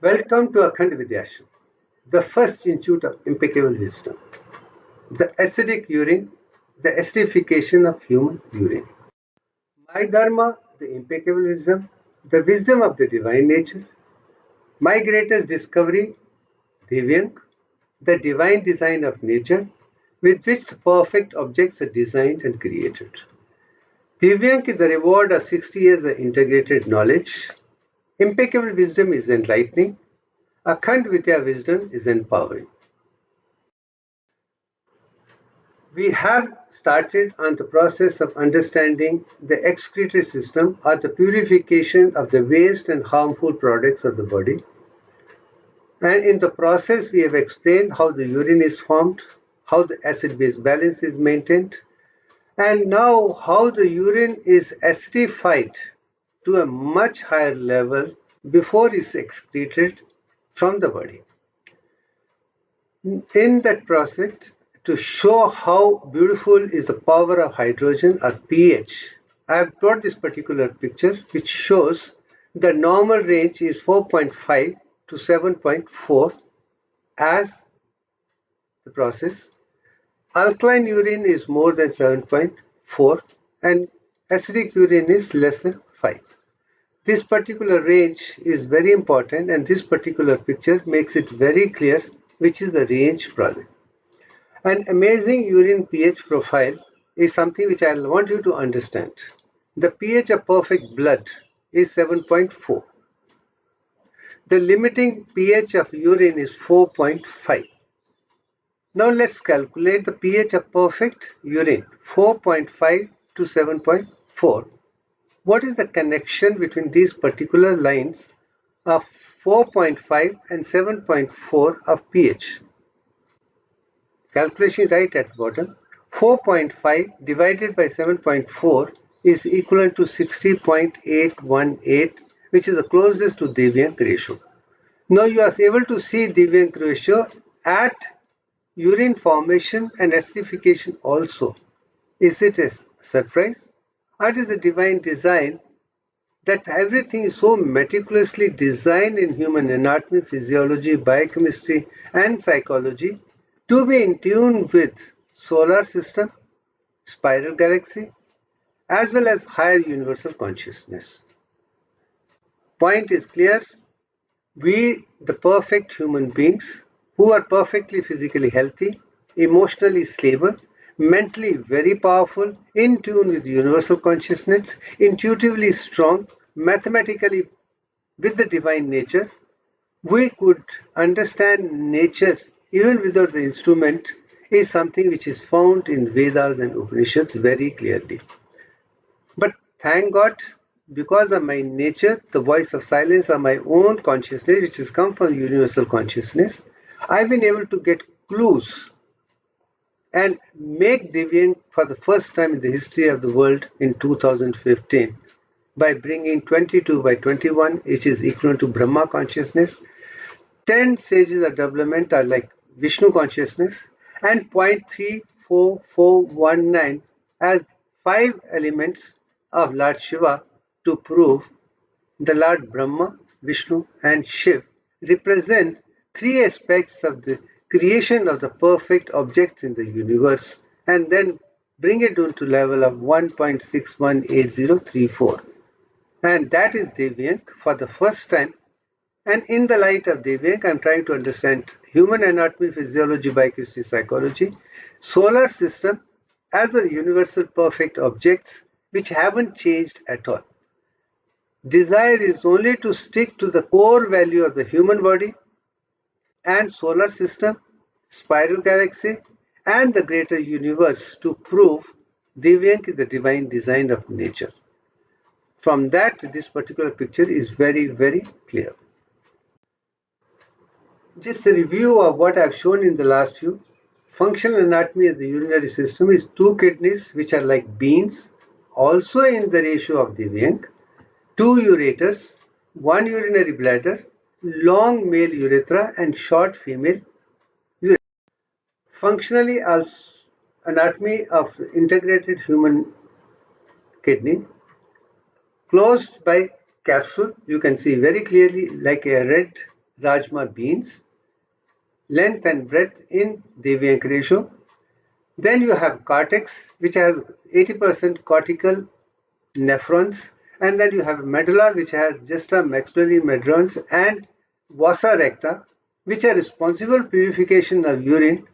Welcome to ACIDIFICATION, the first institute of impeccable wisdom. The acidic urine, the acidification of human urine. My dharma, the impeccable wisdom of the divine nature. My greatest discovery, DIVYANK, the divine design of nature with which the perfect objects are designed and created. DIVYANK is the reward of 60 years of integrated knowledge. Impeccable wisdom is enlightening. Akhand Vidya wisdom is empowering. We have started on the process of understanding the excretory system or the purification of the waste and harmful products of the body. And in the process, we have explained how the urine is formed, how the acid-base balance is maintained, and now how the urine is acidified to a much higher level before it's excreted from the body. In that process, to show how beautiful is the power of hydrogen or pH, I have brought this particular picture which shows the normal range is 4.5 to 7.4 as the process. Alkaline urine is more than 7.4 and acidic urine is less than 5. This particular range is very important, and this particular picture makes it very clear which is the range problem. An amazing urine pH profile is something which I want you to understand. The pH of perfect blood is 7.4. The limiting pH of urine is 4.5. Now let's calculate the pH of perfect urine, 4.5 to 7.4. What is the connection between these particular lines of 4.5 and 7.4 of pH? Calculation right at the bottom. 4.5 divided by 7.4 is equivalent to 60.818, which is the closest to DIVYANK ratio. Now you are able to see DIVYANK ratio at urine formation and acidification also. Is it a surprise? It is a divine design that everything is so meticulously designed in human anatomy, physiology, biochemistry, and psychology to be in tune with solar system, spiral galaxy, as well as higher universal consciousness. Point is clear. We, the perfect human beings, who are perfectly physically healthy, emotionally stable, mentally very powerful, in tune with universal consciousness, intuitively strong, mathematically with the divine nature, we could understand nature even without the instrument is something which is found in Vedas and Upanishads very clearly. But thank God, because of my nature, the voice of silence of my own consciousness, which has come from universal consciousness, I've been able to get clues and make DIVYANK for the first time in the history of the world in 2015 by bringing 22 by 21, which is equivalent to Brahma consciousness. 10 stages of development are like Vishnu consciousness, and 0.34419 as 5 elements of Lord Shiva to prove the Lord Brahma, Vishnu, and Shiv represent 3 aspects of the creation of the perfect objects in the universe, and then bring it down to level of 1.618034. And that is DIVYANK for the first time. And in the light of DIVYANK, I'm trying to understand human anatomy, physiology, biochemistry, psychology, solar system as a universal perfect objects which haven't changed at all. Desire is only to stick to the core value of the human body and solar system, spiral galaxy, and the greater universe to prove DIVYANK is the divine design of nature. From that, this particular picture is very, very clear. Just a review of what I've shown in the last few. Functional anatomy of the urinary system is 2 kidneys which are like beans, also in the ratio of DIVYANK, 2 ureters, 1 urinary bladder, long male urethra and short female urethra. Functionally, anatomy of integrated human kidney, closed by capsule, you can see very clearly like a red rajma beans, length and breadth in DIVYANK ratio. Then you have cortex, which has 80% cortical nephrons, and then you have medulla, which has justa maxillary medrons and vasa recta, which are responsible for purification of urine.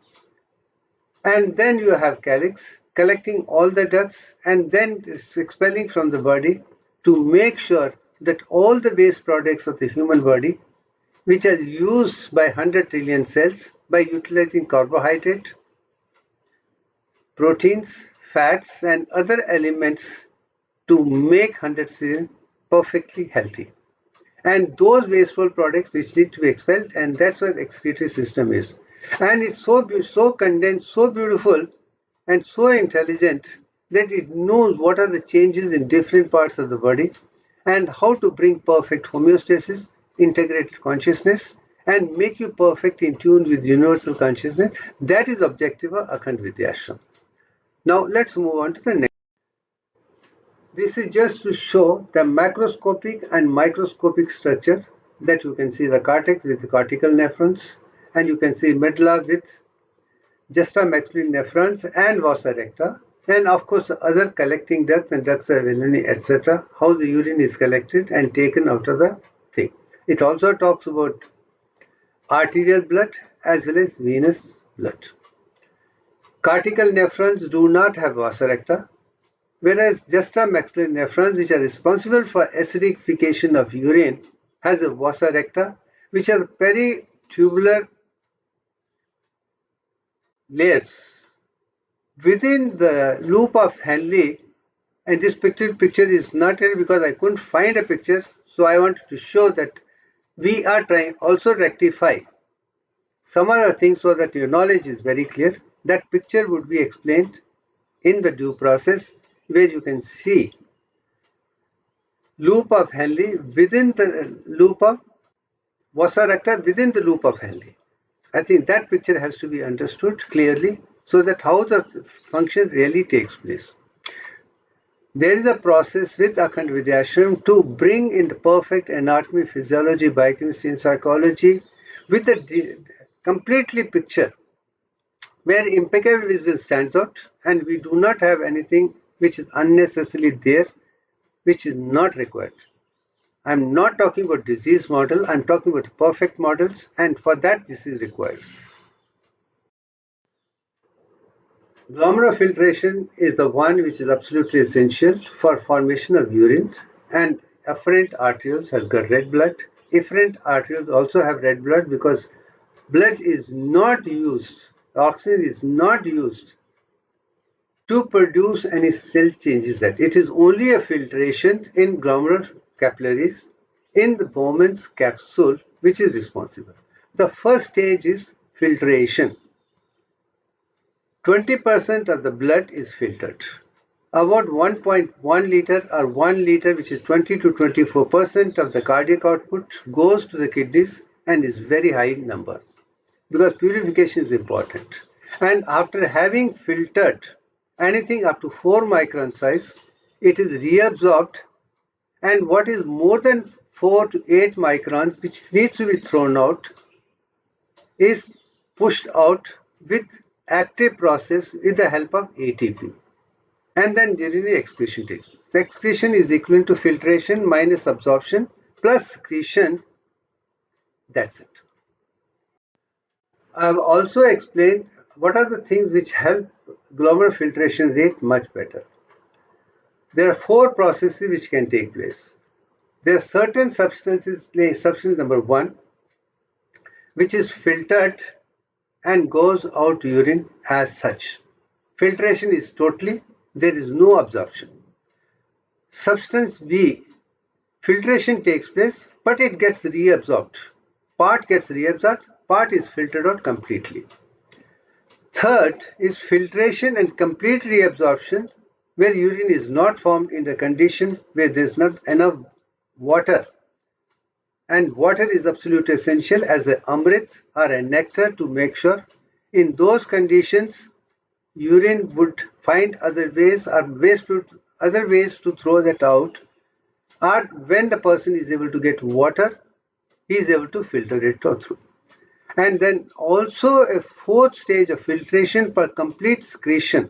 And then you have calyx, collecting all the ducts and then expelling from the body to make sure that all the waste products of the human body, which are used by 100 trillion cells by utilizing carbohydrate, proteins, fats, and other elements to make 100 trillion perfectly healthy. And those wasteful products which need to be expelled, and that's what the excretory system is. And it's so condensed, so beautiful, and so intelligent that it knows what are the changes in different parts of the body and how to bring perfect homeostasis, integrated consciousness, and make you perfect in tune with universal consciousness. That is Objectiva Akhand Vidyashram. Now let's move on to the next. This is just to show the macroscopic and microscopic structure that you can see the cortex with the cortical nephrons, and you can see medulla with justa maxillary nephrons and vasa recta, and of course the other collecting ducts and ducts of Eleni, etc., how the urine is collected and taken out of the thing. It also talks about arterial blood as well as venous blood. Cortical nephrons do not have vasa recta, whereas justa maxillary nephrons, which are responsible for acidification of urine, has a vasa recta, which are peritubular layers within the loop of Henle. And this picture is not here because I couldn't find a picture, so I wanted to show that we are trying also rectify some other things so that your knowledge is very clear. That picture would be explained in the due process, where you can see loop of Henle within the loop of vasa recta within the loop of Henle. I think that picture has to be understood clearly so that how the function really takes place. There is a process with Akhand Vidyashram to bring in the perfect anatomy, physiology, biochemistry, and psychology with a completely picture where impeccable vision stands out, and we do not have anything which is unnecessarily there, which is not required. I'm not talking about disease model, I'm talking about perfect models, and for that this is required. Glomerulofiltration is the one which is absolutely essential for formation of urine, and afferent arterioles have got red blood. Efferent arterioles also have red blood because blood is not used, oxygen is not used to produce any cell changes. That it is only a filtration in glomerular capillaries in the Bowman's capsule which is responsible. The first stage is filtration. 20% of the blood is filtered. About 1.1 liter or 1 liter, which is 20 to 24% of the cardiac output, goes to the kidneys and is very high number because purification is important. And after having filtered anything up to 4 micron size, it is reabsorbed, and what is more than 4 to 8 microns, which needs to be thrown out, is pushed out with active process with the help of ATP. And then urinary excretion takes place. Excretion is equivalent to filtration minus absorption plus secretion. That's it. I have also explained what are the things which help glomerular filtration rate much better. There are 4 processes which can take place. There are certain substances, substance number 1, which is filtered and goes out urine as such. Filtration is totally, there is no absorption. Substance B, filtration takes place, but it gets reabsorbed. Part gets reabsorbed, part is filtered out completely. Third is filtration and complete reabsorption, where urine is not formed in the condition where there is not enough water. And water is absolutely essential as an amrit or a nectar to make sure in those conditions urine would find other ways or other ways to throw that out, or when the person is able to get water he is able to filter it through. And then also a fourth stage of filtration for complete secretion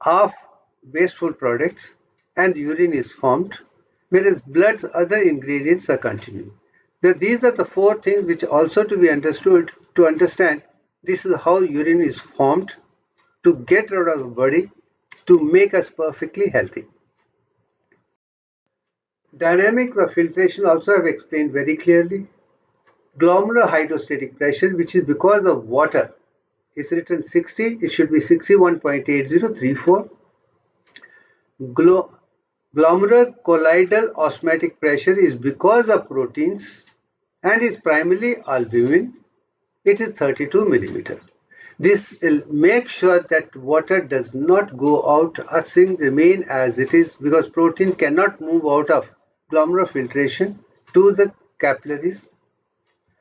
of wasteful products, and urine is formed, whereas blood's other ingredients are continuing. Now, these are the four things which also to be understood to understand this is how urine is formed to get rid of the body to make us perfectly healthy. Dynamics of filtration also have explained very clearly. Glomerular hydrostatic pressure, which is because of water, is written 60, it should be 61.8034. Glomerular colloidal osmotic pressure is because of proteins and is primarily albumin. It is 32 millimeter. This will make sure that water does not go out, things remain as it is, because protein cannot move out of glomerular filtration to the capillaries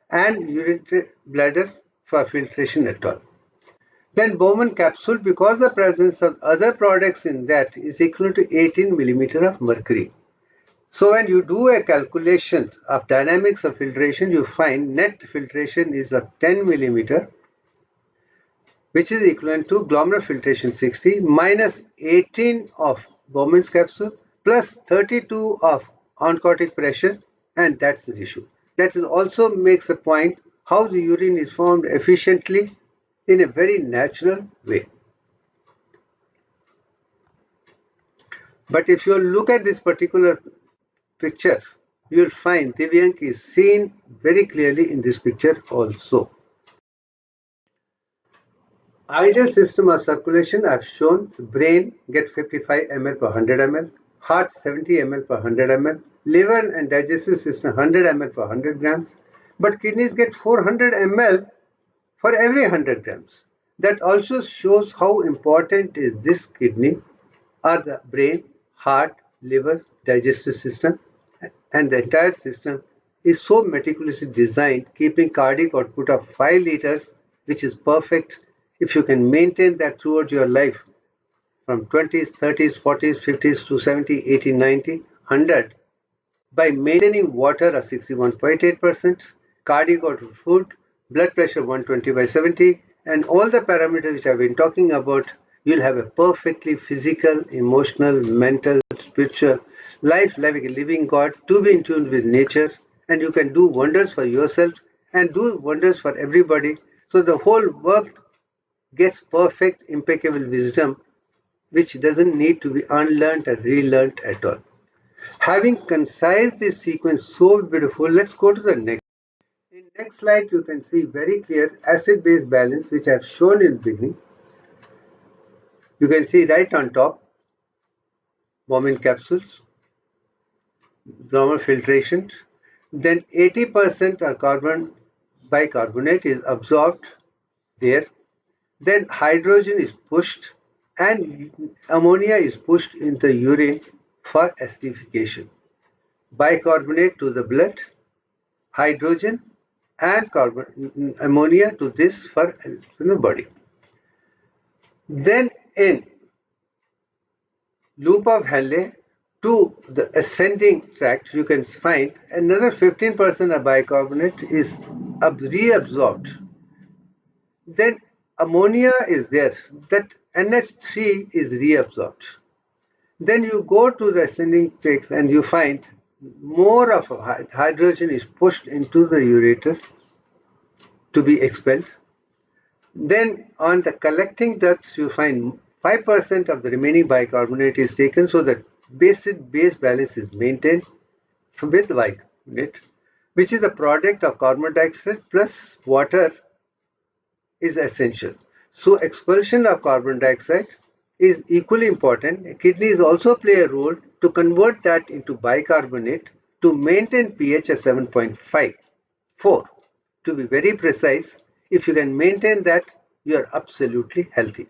and urinary bladder for filtration at all. Then Bowman capsule, because the presence of other products in that, is equal to 18 millimeter of mercury. So when you do a calculation of dynamics of filtration, you find net filtration is of 10 millimeter, which is equivalent to glomerular filtration 60 minus 18 of Bowman's capsule plus 32 of oncotic pressure, and that's the ratio. That also makes a point how the urine is formed efficiently in a very natural way. But if you look at this particular picture, you will find DIVYANK is seen very clearly in this picture also. Ideal system of circulation I have shown. Brain get 55 ml per 100 ml, heart 70 ml per 100 ml, liver and digestive system 100 ml per 100 grams, but kidneys get 400 ml for every 100 grams. That also shows how important is this kidney or the brain, heart, liver, digestive system, and the entire system is so meticulously designed, keeping cardiac output of 5 liters, which is perfect. If you can maintain that throughout your life, from 20s, 30s, 40s, 50s to 70, 80, 90, 100, by maintaining water at 61.8%, cardiac output, blood pressure 120 by 70, and all the parameters which I've been talking about, you'll have a perfectly physical, emotional, mental, spiritual life, like a living God, to be in tune with nature, and you can do wonders for yourself and do wonders for everybody. So the whole world gets perfect, impeccable wisdom, which doesn't need to be unlearned or relearned at all. Having concised this sequence so beautiful, let's go to the next. In next slide, you can see very clear acid-base balance, which I have shown in the beginning. You can see right on top, Bowman capsules, normal filtration. Then 80% of carbon bicarbonate is absorbed there. Then hydrogen is pushed and ammonia is pushed into the urine for acidification. Bicarbonate to the blood, hydrogen and ammonia to this for the body. Then in loop of Henle to the ascending tract, you can find another 15% of bicarbonate is reabsorbed. Then ammonia is there, that NH3 is reabsorbed. Then you go to the ascending tracts and you find more of hydrogen is pushed into the ureter to be expelled. Then on the collecting ducts, you find 5% of the remaining bicarbonate is taken, so that base balance is maintained with bicarbonate, which is a product of carbon dioxide plus water is essential. So expulsion of carbon dioxide is equally important. Kidneys also play a role to convert that into bicarbonate to maintain pH at 7.54. To be very precise, if you can maintain that, you are absolutely healthy.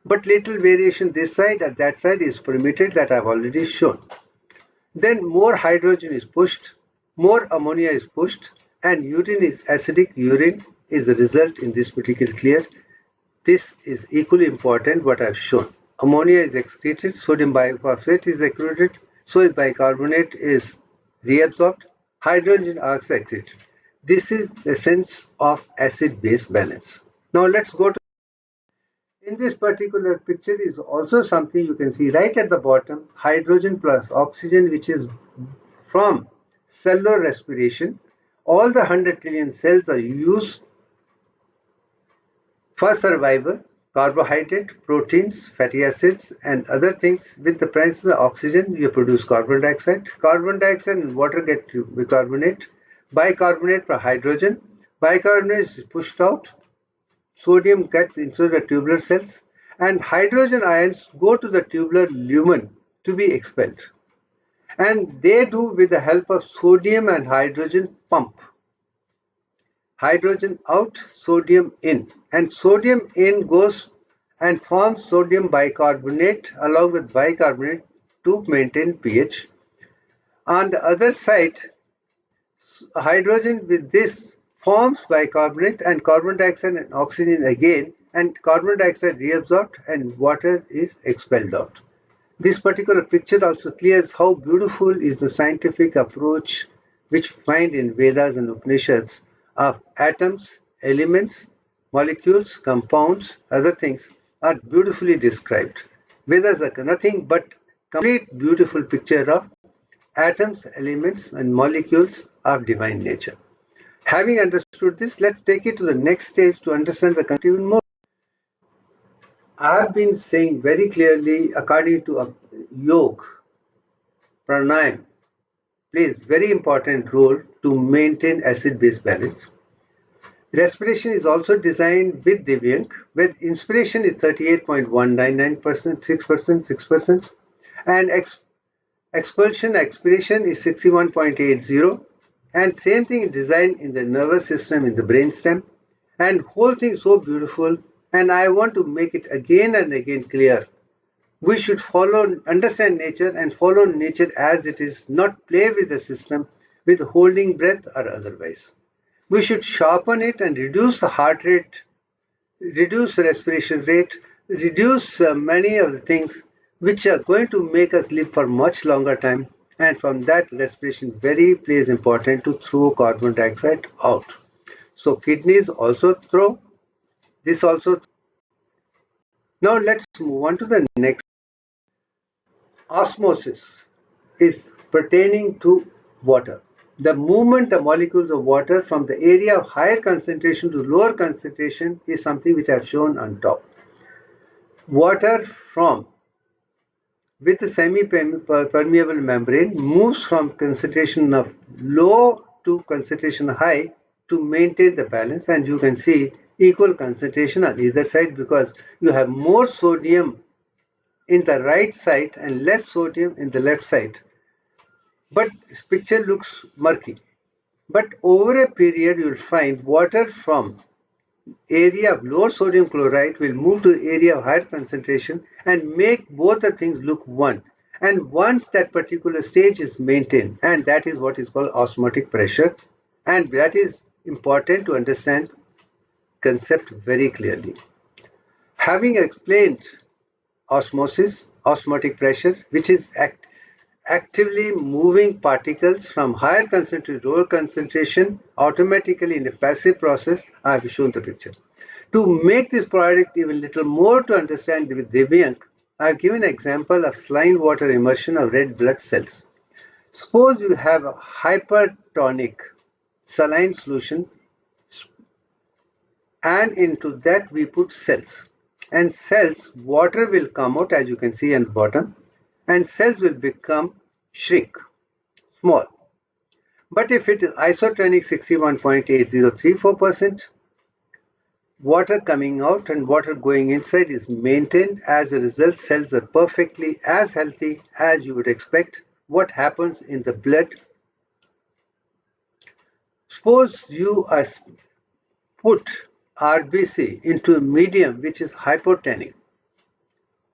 But little variation this side and that side is permitted, that I've already shown. Then more hydrogen is pushed, more ammonia is pushed, and urine is acidic urine is the result in this particular clear. This is equally important what I've shown. Ammonia is excreted, sodium biphosphate is excreted, so bicarbonate is reabsorbed, hydrogen ions exited. This is the sense of acid-base balance. Now let's go to in this particular picture is also something you can see right at the bottom, hydrogen plus oxygen, which is from cellular respiration. All the 100 trillion cells are used for survival, carbohydrate, proteins, fatty acids, and other things. With the presence of oxygen, you produce carbon dioxide. Carbon dioxide and water get to bicarbonate. Bicarbonate for hydrogen. Bicarbonate is pushed out. Sodium gets into the tubular cells. And hydrogen ions go to the tubular lumen to be expelled. And they do with the help of sodium and hydrogen pump. Hydrogen out, sodium in, and sodium in goes and forms sodium bicarbonate along with bicarbonate to maintain pH. On the other side, hydrogen with this forms bicarbonate and carbon dioxide and oxygen again, and carbon dioxide reabsorbed and water is expelled out. This particular picture also clears how beautiful is the scientific approach which we find in Vedas and Upanishads of atoms, elements, molecules, compounds, other things are beautifully described. Vedas are nothing but complete beautiful picture of atoms, elements and molecules of divine nature. Having understood this, let's take it to the next stage to understand the concept even more. I have been saying very clearly according to a yoga, pranayam plays very important role to maintain acid-base balance. Respiration is also designed with DIVYANK, where inspiration is 38.199%, 6%, and expulsion, expiration is 61.80, and same thing is designed in the nervous system, in the brainstem, and whole thing so beautiful, and I want to make it again and again clear. We should understand nature and follow nature as it is, not play with the system with holding breath or otherwise. We should sharpen it and reduce the heart rate, reduce the respiration rate, reduce many of the things which are going to make us live for much longer time, and from that respiration very plays important to throw carbon dioxide out. So kidneys also throw, this also. Now let's move on to the next. Osmosis is pertaining to water. The movement of molecules of water from the area of higher concentration to lower concentration is something which I have shown on top. Water from with the semi-permeable membrane moves from concentration of low to concentration high to maintain the balance, and you can see equal concentration on either side because you have more sodium in the right side and less sodium in the left side. But this picture looks murky. But over a period, you will find water from area of lower sodium chloride will move to area of higher concentration and make both the things look one. And once that particular stage is maintained, and that is what is called osmotic pressure, and that is important to understand concept very clearly. Having explained osmosis, osmotic pressure, which is actively moving particles from higher concentration to lower concentration automatically in a passive process, I have shown the picture. To make this product even little more to understand with DIVYANK, I have given an example of saline water immersion of red blood cells. Suppose you have a hypertonic saline solution and into that we put cells. And cells, water will come out as you can see on the bottom, and cells will become shrink, small. But if it is isotonic 61.8034%, water coming out and water going inside is maintained. As a result, cells are perfectly as healthy as you would expect. What happens in the blood? Suppose you put RBC into a medium which is hypotonic.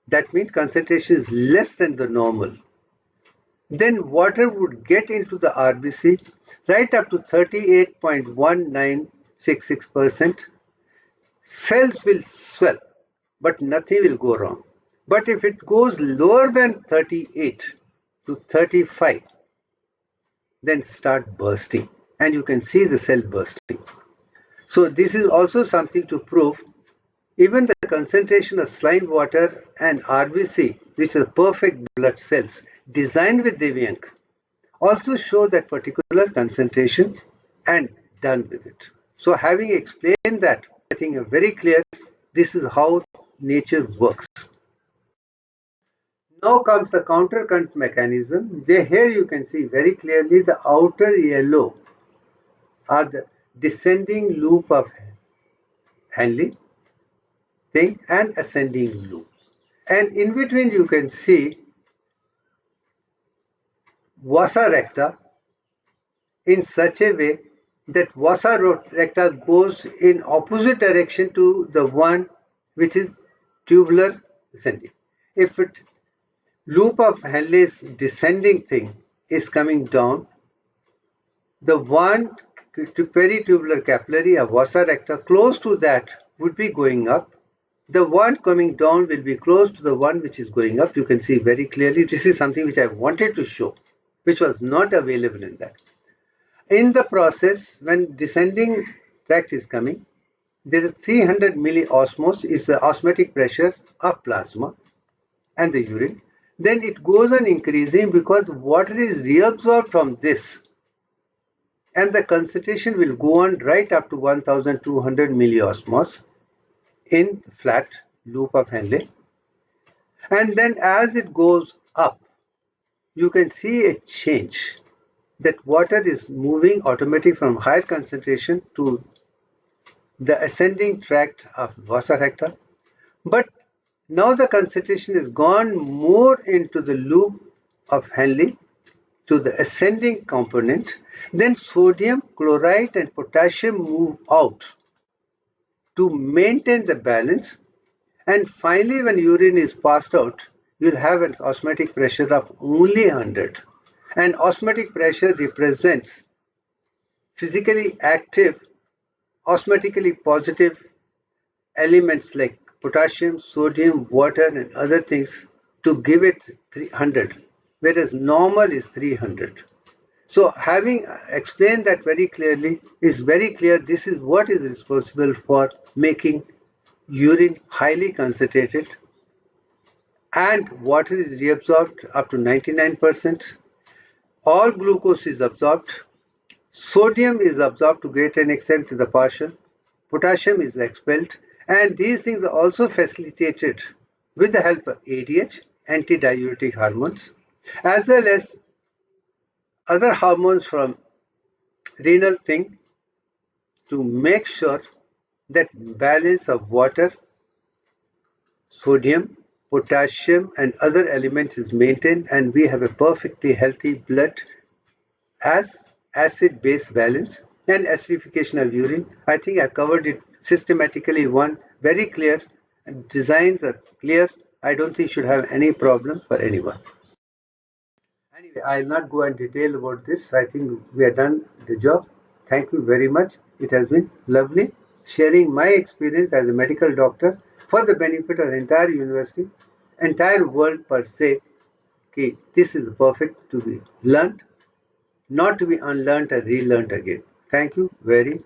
That means concentration is less than the normal. Then water would get into the RBC right up to 38.1966%. Cells will swell, but nothing will go wrong. But if it goes lower than 38 to 35, then start bursting, and you can see the cell bursting. So this is also something to prove. Even the concentration of saline water and RBC, which are perfect blood cells designed with DIVYANK, also show that particular concentration and done with it. So having explained that, I think very clear this is how nature works. Now comes the counter current mechanism. Here you can see very clearly the outer yellow are the descending loop of Henle thing and ascending loop. And in between you can see vasa recta in such a way that vasa recta goes in opposite direction to the one which is tubular ascending. If it loop of Henle's descending thing is coming down, the one peritubular capillary or vasa recta close to that would be going up. The one coming down will be close to the one which is going up. You can see very clearly. This is something which I wanted to show, which was not available in that. In the process, when descending tract is coming, there is 300 milliosmos is the osmotic pressure of plasma and the urine. Then it goes on increasing because water is reabsorbed from this, and the concentration will go on right up to 1200 milliosmos in flat loop of Henle. And then as it goes up, you can see a change that water is moving automatically from higher concentration to the ascending tract of vasa recta. But now the concentration has gone more into the loop of Henle to the ascending component. Then sodium, chloride and potassium move out to maintain the balance. And finally, when urine is passed out, you'll have an osmotic pressure of only 100. And osmotic pressure represents physically active, osmotically positive elements like potassium, sodium, water, and other things to give it 300, whereas normal is 300. So having explained that very clearly, is very clear this is what is responsible for making urine highly concentrated, and water is reabsorbed up to 99%. All glucose is absorbed. Sodium is absorbed to greater extent to the partial. Potassium is expelled. And these things are also facilitated with the help of ADH, antidiuretic hormones, as well as other hormones from renal thing to make sure that balance of water, sodium, potassium and other elements is maintained, and we have a perfectly healthy blood as acid-base balance and acidification of urine. I think I covered it systematically. One very clear, designs are clear. I don't think should have any problem for anyone. Anyway, I'll not go in detail about this. I think we have done the job. Thank you very much. It has been lovely sharing my experience as a medical doctor for the benefit of the entire university, entire world per se. Okay, this is perfect to be learned, not to be unlearned and relearned again. Thank you very